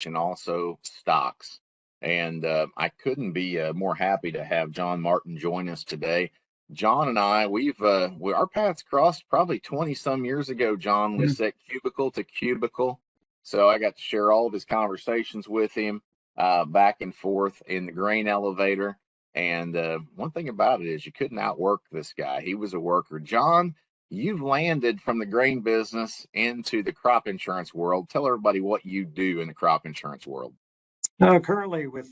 and also stocks. And I couldn't be more happy to have John Martin join us today. John and I, our paths crossed probably 20 some years ago, John. We sat cubicle to cubicle. So I got to share all of his conversations with him back and forth in the grain elevator. And one thing about it is you couldn't outwork this guy. He was a worker. John, you've landed from the grain business into the crop insurance world. Tell everybody what you do in the crop insurance world. Currently with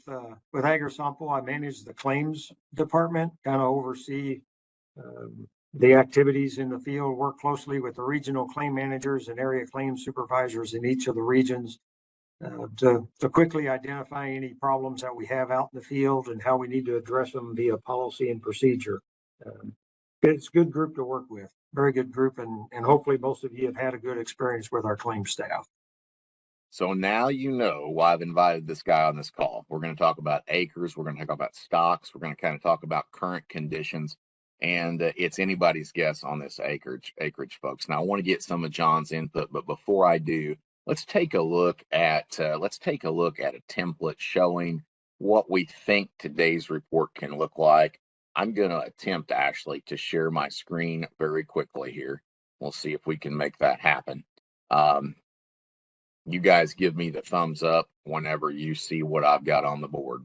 AgriSompo, I manage the claims department, kind of oversee the activities in the field, work closely with the regional claim managers and area claim supervisors in each of the regions to quickly identify any problems that we have out in the field and how we need to address them via policy and procedure. It's a good group to work with, very good group, and hopefully most of you have had a good experience with our claim staff. So now you know why I've invited this guy on this call. We're going to talk about acres. We're going to talk about stocks. We're going to kind of talk about current conditions. And it's anybody's guess on this acreage, folks. Now I want to get some of John's input, but before I do, let's take a look at a template showing what we think today's report can look like. I'm going to attempt actually to share my screen very quickly here. We'll see if we can make that happen. You guys give me the thumbs up whenever you see what I've got on the board.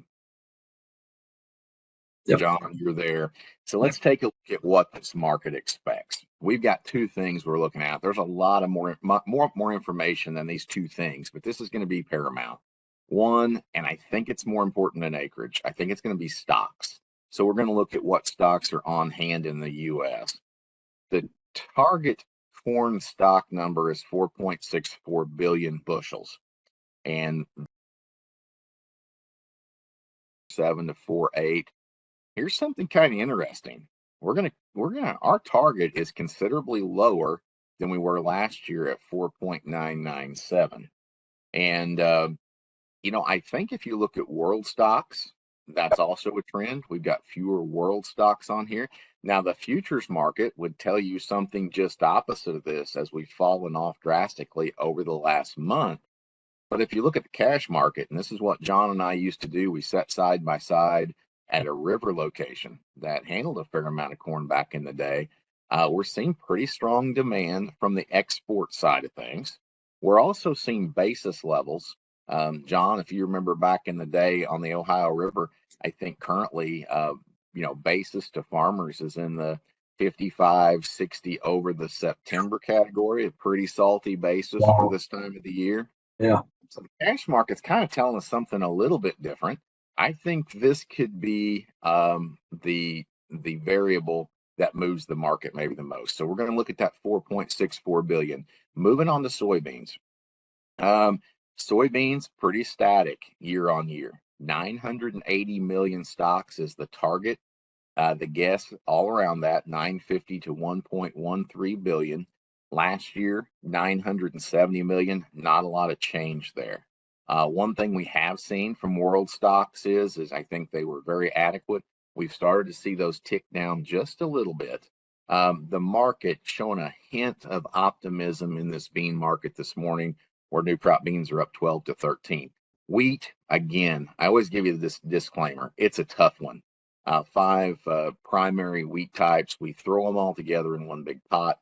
Yep. John, you're there. So let's take a look at what this market expects. We've got two things we're looking at. There's a lot of more information than these two things, but this is going to be paramount. One, and I think it's more important than acreage, I think it's going to be stocks. So we're going to look at what stocks are on hand in the U.S. The target corn stock number is 4.64 billion bushels, and 7 to 4.8. Here's something kind of interesting. Our target is considerably lower than we were last year at 4.997. And I think if you look at world stocks, that's also a trend. We've got fewer world stocks on here. Now, the futures market would tell you something just opposite of this, as we've fallen off drastically over the last month. But if you look at the cash market, and this is what John and I used to do, we sat side by side at a river location that handled a fair amount of corn back in the day. We're seeing pretty strong demand from the export side of things. We're also seeing basis levels. John, if you remember back in the day on the Ohio River, I think currently, basis to farmers is in the 55, 60 over the September category, a pretty salty basis for this time of the year. Yeah. So the cash market's kind of telling us something a little bit different. I think this could be the variable that moves the market maybe the most. So we're going to look at that 4.64 billion. Moving on to soybeans. Soybeans pretty static year on year. 980 million stocks is the target. The guess all around that 950 to 1.13 billion. Last year 970 million. Not a lot of change there. One thing we have seen from world stocks is I think they were very adequate. We've started to see those tick down just a little bit. The market showing a hint of optimism in this bean market this morning, where new crop beans are up 12 to 13. Wheat, again, I always give you this disclaimer. It's a tough one. 5 primary wheat types. We throw them all together in one big pot.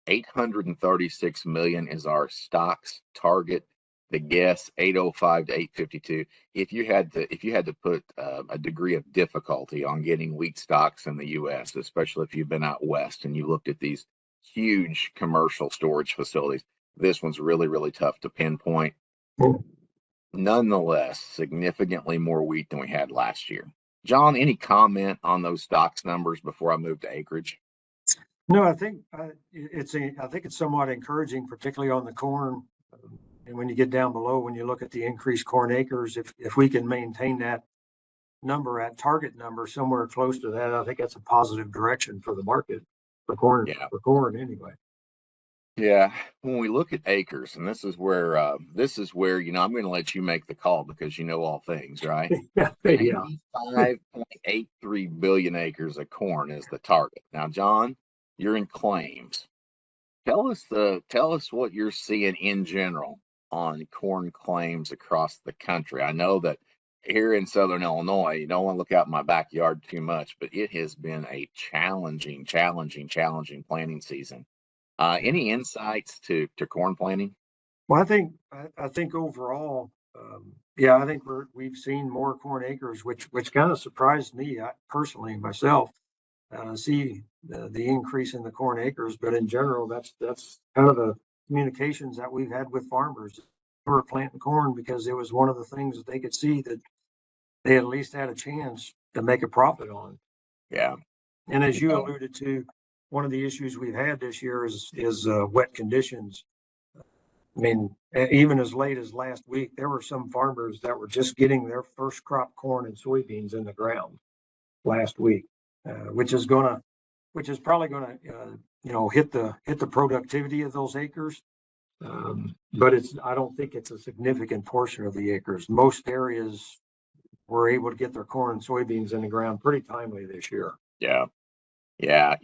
836 million is our stocks target. The guess 805 to 852. If you had to put a degree of difficulty on getting wheat stocks in the U.S., especially if you've been out west and you looked at these huge commercial storage facilities, this one's really, really tough to pinpoint. Nonetheless, significantly more wheat than we had last year. John, any comment on those stocks numbers before I move to acreage? No, I think it's somewhat encouraging, particularly on the corn. And when you get down below, when you look at the increased corn acres, if we can maintain that number at target number somewhere close to that, I think that's a positive direction for the market for corn. Yeah. For corn anyway. Yeah, when we look at acres, and this is where I'm going to let you make the call because you know all things, right? Yeah. 95.83 billion acres of corn is the target. Now, John, you're in claims. Tell us what you're seeing in general on corn claims across the country. I know that here in Southern Illinois, you don't want to look out in my backyard too much, but it has been a challenging planting season. Any insights to corn planting? Well, I think overall, yeah, I think we've seen more corn acres, which kind of surprised me personally myself. See the increase in the corn acres, but in general, that's kind of the communications that we've had with farmers who are planting corn because it was one of the things that they could see that they at least had a chance to make a profit on. Yeah. And as You you know, alluded to, one of the issues we've had this year is wet conditions. I mean, even as late as last week, there were some farmers that were just getting their first crop corn and soybeans in the ground last week, which is probably gonna, hit the productivity of those acres. But I don't think it's a significant portion of the acres. Most areas were able to get their corn and soybeans in the ground pretty timely this year. yeah. Yeah,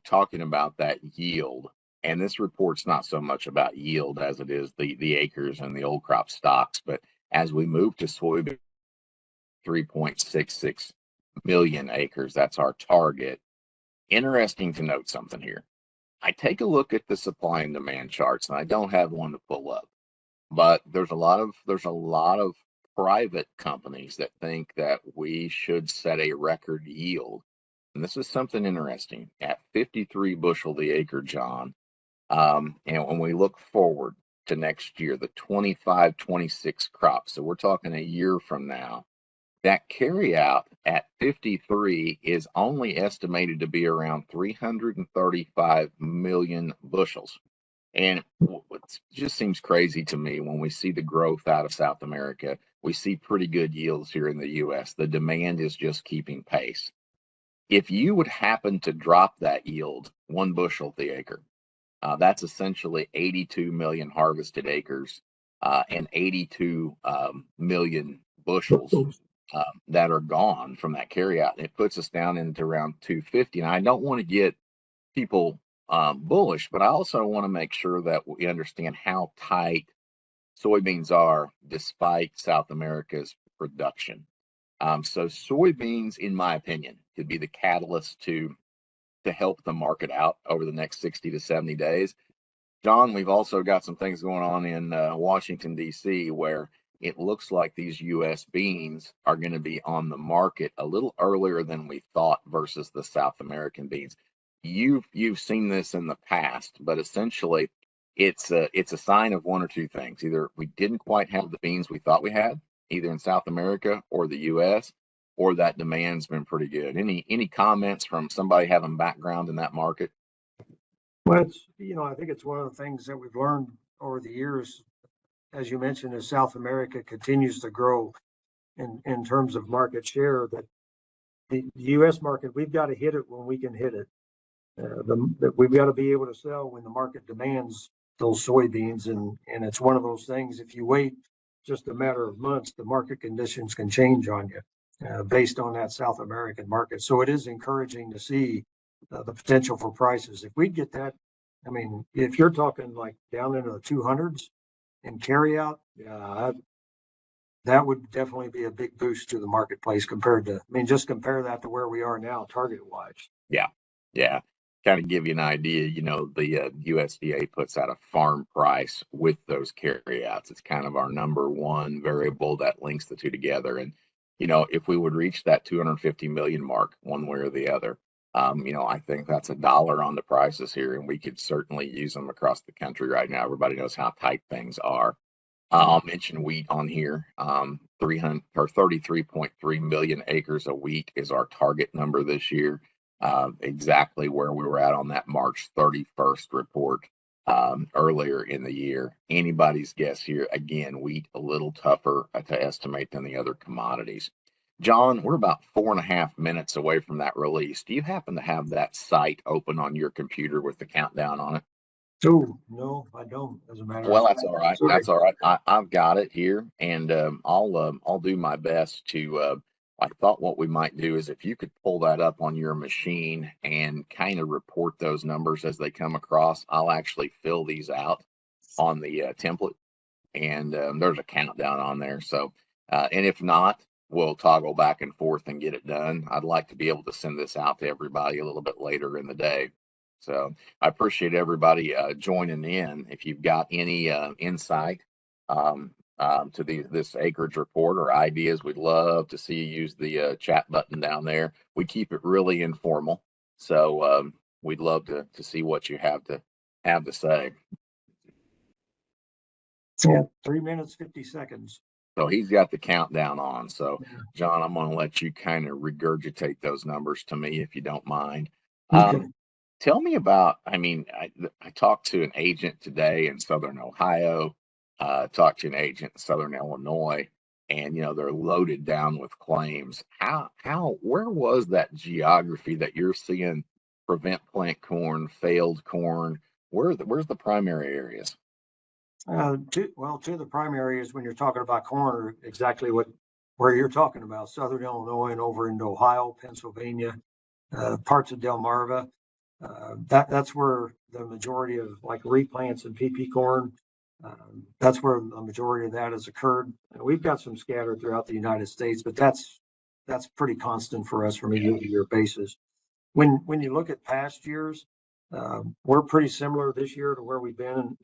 talking about that yield, and this report's not so much about yield as it is the acres and the old crop stocks, but as we move to soybean, 3.66 million acres, that's our target. Interesting to note something here. I take a look at the supply and demand charts, and I don't have one to pull up, but there's a lot of private companies that think that we should set a record yield. And this is something interesting at 53 bushel the acre, John. And when we look forward to next year, the 25-26 crop, so we're talking a year from now, that carryout at 53 is only estimated to be around 335 million bushels. And it just seems crazy to me when we see the growth out of South America. We see pretty good yields here in the US. The demand is just keeping pace. If you would happen to drop that yield 1 bushel the acre, that's essentially 82 million harvested acres and 82 million bushels that are gone from that carryout. And it puts us down into around 250. And I don't want to get people bullish, but I also want to make sure that we understand how tight soybeans are despite South America's production. So soybeans, in my opinion, could be the catalyst to help the market out over the next 60 to 70 days. John, we've also got some things going on in Washington, D.C., where it looks like these U.S. beans are going to be on the market a little earlier than we thought versus the South American beans. You've seen this in the past, but essentially it's a sign of one or two things. Either we didn't quite have the beans we thought we had, either in South America or the U.S., or that demand's been pretty good. Any comments from somebody having background in that market? Well, I think it's one of the things that we've learned over the years, as you mentioned, as South America continues to grow in terms of market share, that the U.S. market, we've got to hit it when we can hit it. That we've got to be able to sell when the market demands those soybeans, and it's one of those things. If you wait just a matter of months, the market conditions can change on you based on that South American market. So it is encouraging to see the potential for prices. If we get that, I mean, if you're talking like down into the 200s and carry out, that would definitely be a big boost to the marketplace compared to, I mean, just compare that to where we are now, target wise. Yeah, yeah. Kind of give you an idea, the USDA puts out a farm price with those carryouts. It's kind of our number one variable that links the two together. And, if we would reach that 250 million mark one way or the other, I think that's a dollar on the prices here, and we could certainly use them across the country right now. Everybody knows how tight things are. I'll mention wheat on here. 300 or 33.3 million acres of wheat is our target number this year. Exactly where we were at on that March 31st report earlier in the year. Anybody's guess here. Again, wheat a little tougher to estimate than the other commodities. John, we're about 4.5 minutes away from that release. Do you happen to have that site open on your computer with the countdown on it? Oh, no, I don't, as a matter of Well, fact. that's all right. Sorry. That's all right. I've got it here, and I'll do my best to. I thought what we might do is if you could pull that up on your machine and kind of report those numbers as they come across. I'll actually fill these out on the template, and there's a countdown on there. So, and if not, we'll toggle back and forth and get it done. I'd like to be able to send this out to everybody a little bit later in the day. So I appreciate everybody joining in. If you've got any insight to this acreage report or ideas, we'd love to see you use the chat button down there. We keep it really informal, so we'd love to see what you have to say. Yeah, 3 minutes, 50 seconds. So he's got the countdown on. So, Yeah. John, I'm going to let you kind of regurgitate those numbers to me if you don't mind. Okay. Tell me about, I mean, I talked to an agent today in Southern Ohio, talked to an agent in Southern Illinois, and, they're loaded down with claims. Where was that geography that you're seeing prevent plant corn, failed corn? Where's the primary areas? Two of the primary areas when you're talking about corn are exactly where you're talking about, Southern Illinois and over into Ohio, Pennsylvania, parts of Delmarva. That's where the majority of like replants and PP corn, that's where the majority of that has occurred. We've got some scattered throughout the United States, but that's pretty constant for us from a year-to-year basis. When you look at past years, we're pretty similar this year to where we've been.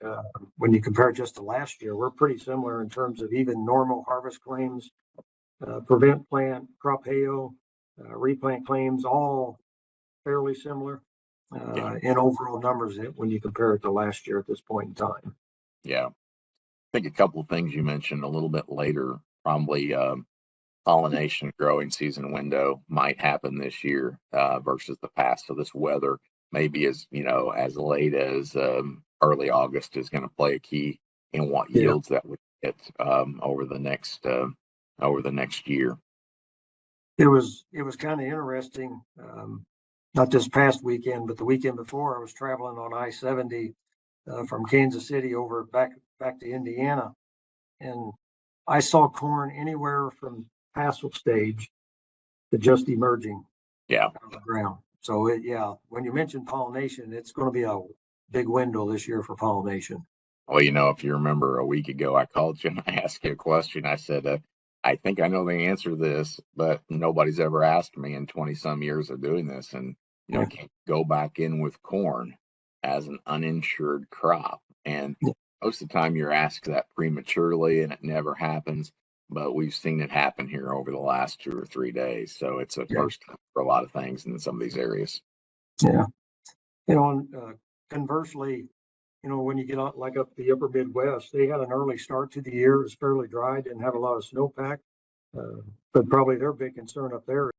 When you compare just to last year, we're pretty similar in terms of even normal harvest claims, prevent plant, crop hail, replant claims, all fairly similar in overall numbers when you compare it to last year at this point in time. Yeah. I think a couple of things you mentioned a little bit later, probably pollination growing season window might happen this year versus the past. So this weather maybe as as late as early August is going to play a key in what yields that we get over the next year. It was kind of interesting. Not this past weekend, but the weekend before, I was traveling on I-70 from Kansas City over back to Indiana, and I saw corn anywhere from tassel stage to just emerging out of the ground. So when you mention pollination, it's going to be a big window this year for pollination. Well, if you remember a week ago, I called you and I asked you a question. I said, I think I know the answer to this, but nobody's ever asked me in 20 some years of doing this. And, can you go back in with corn as an uninsured crop? And most of the time you're asked that prematurely and it never happens. But we've seen it happen here over the last 2 or 3 days. So it's a first time for a lot of things in some of these areas. Yeah. Conversely, when you get out like up the upper Midwest, they had an early start to the year. It was fairly dry, didn't have a lot of snowpack. But probably their big concern up there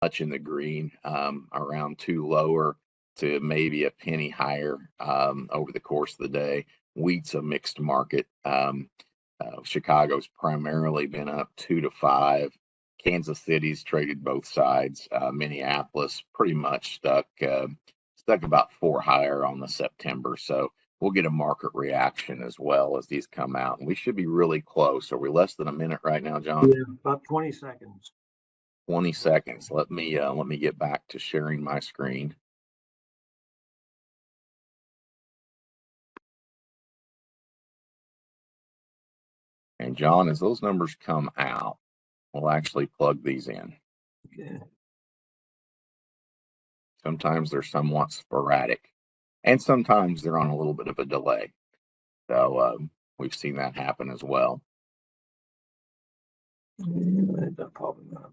Much in the green, around 2 lower to maybe a penny higher over the course of the day. Wheat's a mixed market. Chicago's primarily been up 2 to 5. Kansas City's traded both sides. Minneapolis pretty much stuck about 4 higher on the September. So we'll get a market reaction as well as these come out, and we should be really close. Are we less than a minute right now, John? Yeah, about 20 seconds. 20 seconds. Let me get back to sharing my screen. And John, as those numbers come out, we'll actually plug these in. Okay. Sometimes they're somewhat sporadic, and sometimes they're on a little bit of a delay. So we've seen that happen as well. Probably not.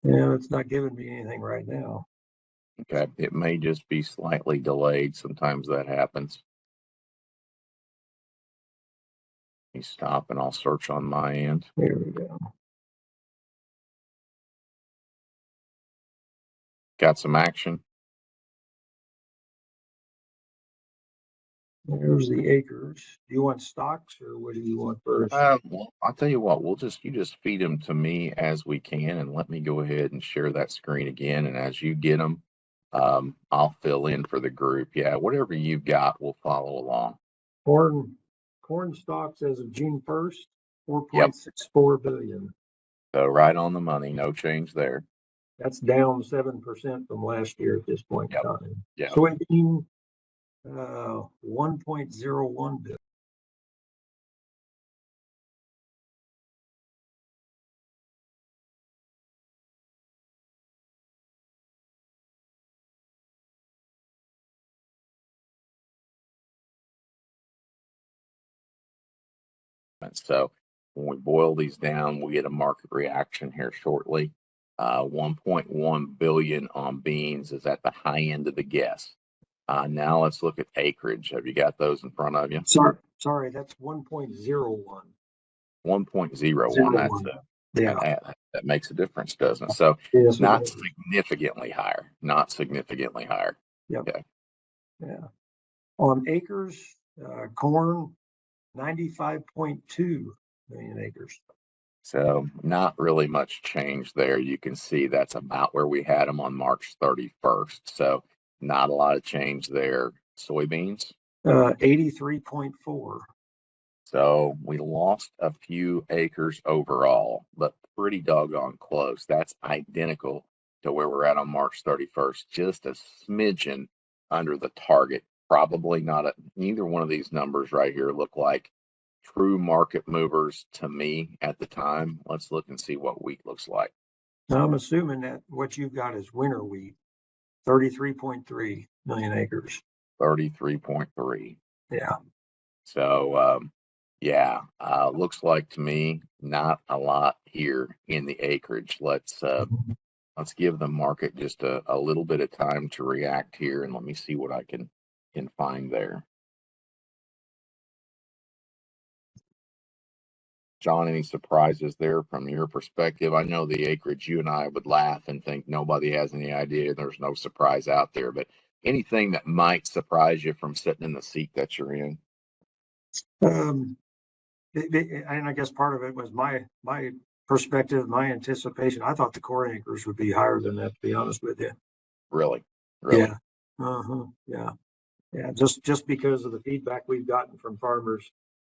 Yeah, it's not giving me anything right now. Okay, it may just be slightly delayed. Sometimes that happens. Let me stop and I'll search on my end. There we go. Got some action. There's the acres. Do you want stocks or what do you want first? Well, I'll tell you what, you just feed them to me as we can, and let me go ahead and share that screen again. And as you get them, I'll fill in for the group. Yeah, whatever you've got, we'll follow along. Corn stocks as of June 1st, Yep. 4.64 billion. So right on the money, no change there. That's down 7% from last year at this point in Yep. time. Yeah. Soybean, 1.01 billion. So when we boil these down, we get a market reaction here shortly. 1.1 billion on beans is at the high end of the guess. Now let's look at acreage. Have you got those in front of you? Sorry, that's 1.01. 1.01. That's Yeah. that makes a difference, doesn't it? So Yes, not significantly higher. Not significantly higher. Yep. Okay. Yeah. On acres, corn, 95.2 million acres. So not really much change there. You can see that's about where we had them on March 31st. So not a lot of change there. Soybeans. 83.4. So we lost a few acres overall, but pretty doggone close. That's identical to where we're at on March 31st, just a smidgen under the target. Probably not neither one of these numbers right here look like true market movers to me at the time. Let's look and see what wheat looks like. Now, I'm assuming that what you've got is winter wheat, 33.3 million acres. 33.3. Yeah. So, yeah, looks like to me not a lot here in the acreage. Let's give the market just a little bit of time to react here, and let me see what I can find there. John, any surprises there from your perspective? I know the acreage, you and I would laugh and think nobody has any idea. There's no surprise out there, but anything that might surprise you from sitting in the seat that you're in? And I guess part of it was my perspective, my anticipation. I thought the corn acres would be higher than that, to be honest with you. Really? Yeah. Yeah. Yeah. Just because of the feedback we've gotten from farmers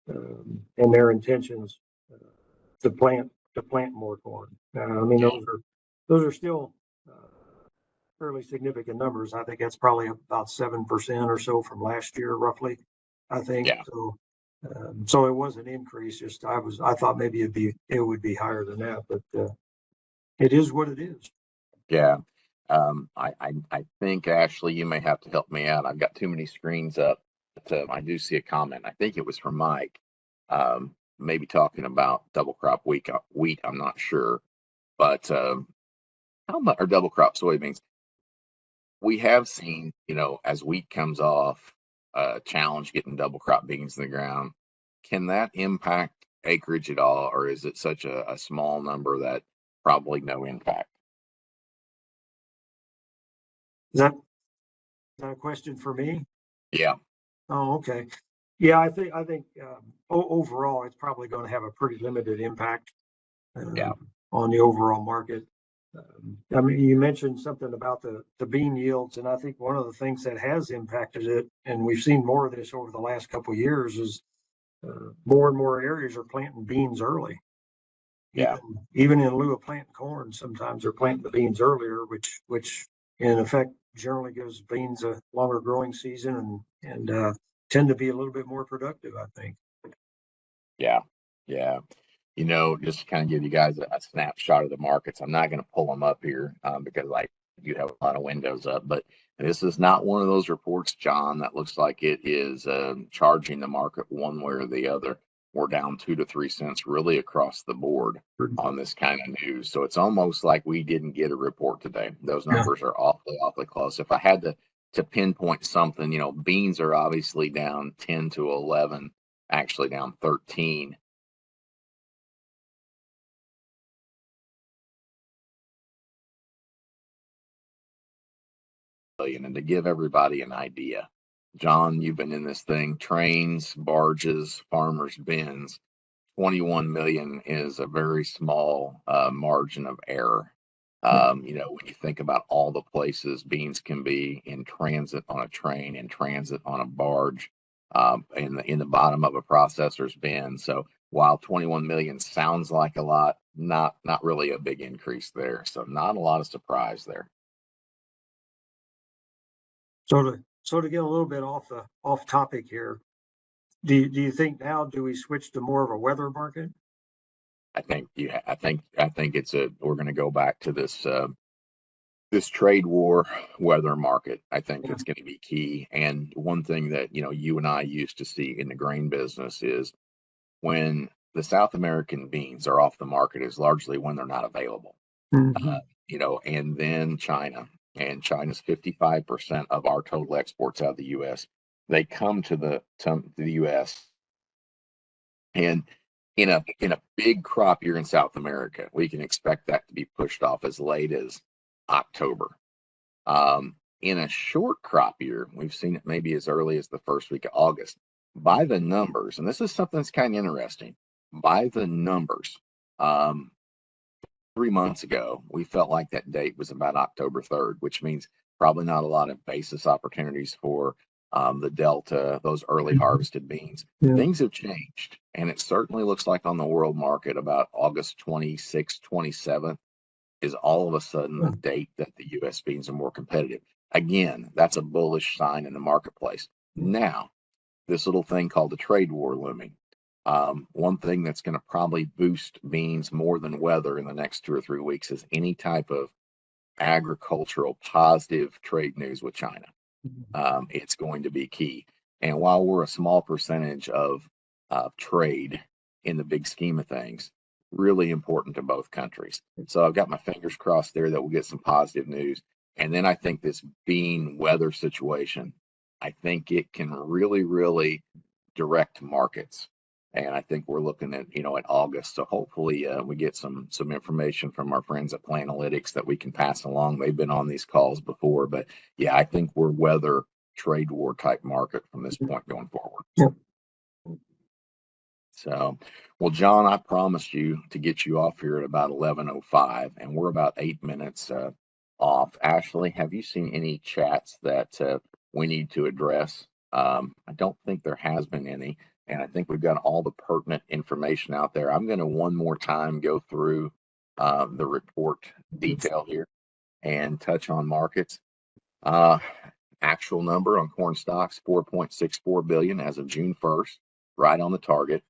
and their intentions to plant more corn. I mean, those are still fairly significant numbers. I think that's probably about 7% or so from last year, roughly. I think Yeah. so. So it was an increase. Just I thought maybe it would be higher than that, but it is what it is. Yeah. I think, Ashley, you may have to help me out. I've got too many screens up, but I do see a comment. I think it was from Mike, maybe talking about double crop wheat. I'm not sure, but how much, or double crop soybeans? We have seen, as wheat comes off, challenge getting double crop beans in the ground. Can that impact acreage at all, or is it such a small number that probably no impact? Is that a question for me? Yeah. Oh, okay. Yeah, I think overall it's probably going to have a pretty limited impact Yeah. on the overall market. I mean, you mentioned something about the bean yields, and I think one of the things that has impacted it, and we've seen more of this over the last couple of years, is more and more areas are planting beans early. Yeah. Even in lieu of planting corn, sometimes they're planting the beans earlier, which in effect generally gives beans a longer growing season and tend to be a little bit more productive, I think. Yeah. Yeah. Just to kind of give you guys a snapshot of the markets. I'm not going to pull them up here because I do have a lot of windows up, but this is not one of those reports, John, that looks like it is charging the market one way or the other. we're down 2 to 3 cents really across the board on this kind of news. So it's almost like we didn't get a report today. Those numbers are awfully close. If I had to pinpoint something, beans are obviously down 10 to 11, actually down 13. And to give everybody an idea, John, you've been in this thing, trains, barges, farmers, bins. 21 million is a very small margin of error. When you think about all the places beans can be in transit on a train, in transit on a barge, in the bottom of a processor's bin. So while 21 million sounds like a lot, not really a big increase there. So not a lot of surprise there. So to get a little bit off topic here, do you think now, do we switch to more of a weather market? I think we're going to go back to this trade war weather market. I think it's going to be key. And one thing that you and I used to see in the grain business is when the South American beans are off the market is largely when they're not available. And then China, and China's 55% of our total exports out of the U.S. They come to the U.S. and in a big crop year in South America, we can expect that to be pushed off as late as October. In a short crop year, we've seen it maybe as early as the first week of August. By the numbers, and this is something that's kind of interesting, by the numbers, 3 months ago, we felt like that date was about October 3rd, which means probably not a lot of basis opportunities for the Delta, those early harvested beans. Things have changed, and it certainly looks like on the world market about August 26th, 27th is all of a sudden the date that the U.S. beans are more competitive. Again, that's a bullish sign in the marketplace. Now, this little thing called the trade war looming. One thing that's going to probably boost beans more than weather in the next 2 or 3 weeks is any type of agricultural positive trade news with China. It's going to be key. And while we're a small percentage of trade in the big scheme of things, really important to both countries. So I've got my fingers crossed there that we'll get some positive news. And then I think this bean weather situation, I think it can really direct markets. And I think we're looking at August. So hopefully we get some information from our friends at Planalytics that we can pass along. They've been on these calls before, but yeah, I think we're weather trade war type market from this point going forward. Yep. So, well, John, I promised you to get you off here at about 11:05, and we're about 8 minutes off. Ashley, have you seen any chats that we need to address? I don't think there has been any, and I think we've got all the pertinent information out there. I'm going to one more time go through the report detail here and touch on markets. Actual number on corn stocks, 4.64 billion as of June 1st, right on the target.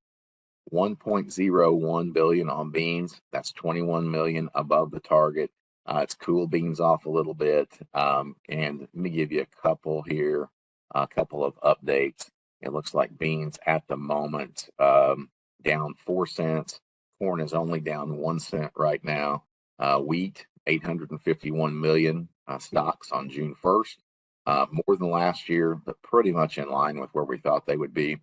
1.01 billion on beans. That's 21 million above the target. It's cool beans off a little bit. And let me give you a couple here, a couple of updates. It looks like beans at the moment down 4 cents. Corn is only down 1 cent right now. Wheat, 851 million stocks on June 1st. More than last year, but pretty much in line with where we thought they would be.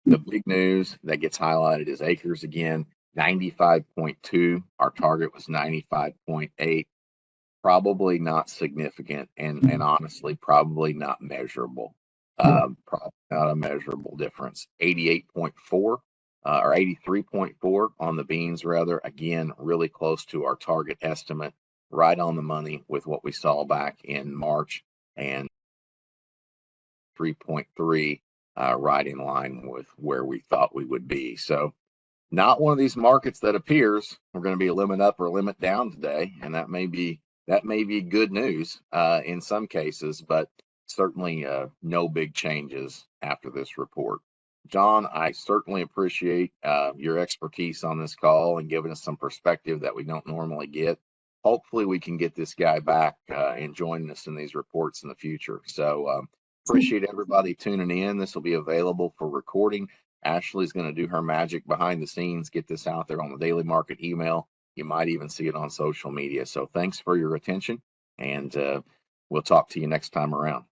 The big news that gets highlighted is acres again, 95.2. Our target was 95.8. Probably not significant, and honestly, probably not measurable. Probably not a measurable difference. 88.4 or 83.4 on the beans, rather. Again, really close to our target estimate, right on the money with what we saw back in March, and 3.3. Right in line with where we thought we would be. So not one of these markets that appears we're going to be a limit up or a limit down today. And that may be good news in some cases, but certainly no big changes after this report. John, I certainly appreciate your expertise on this call and giving us some perspective that we don't normally get. Hopefully we can get this guy back and joining us in these reports in the future. So appreciate everybody tuning in. This will be available for recording Ashley's going to do her magic behind the scenes, get this out there on the daily market email. You might even see it on social media. So thanks for your attention, and we'll talk to you next time around.